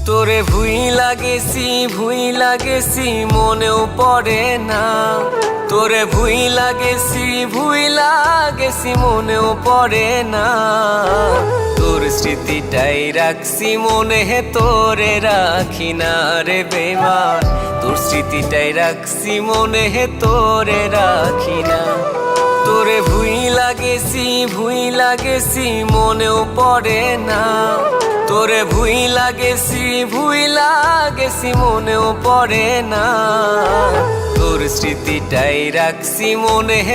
তোরে ভুইলা গেছি মনেও পড়ে না। তোরে ভুইলা গেছি মনেও পড়ে না। তোর স্মৃতিটাই রাখছি মনে, তোরে রাখি না রে বেমান। তোর স্মৃতিটাই রাখছি মনে, তোরে রাখি না। তোরে ভুইলা গেছি মনেও পড়ে না। তোরে ভুইলা গেছি মনেও পড়ে না। তোর স্মৃতিটাই রাখছি মনে,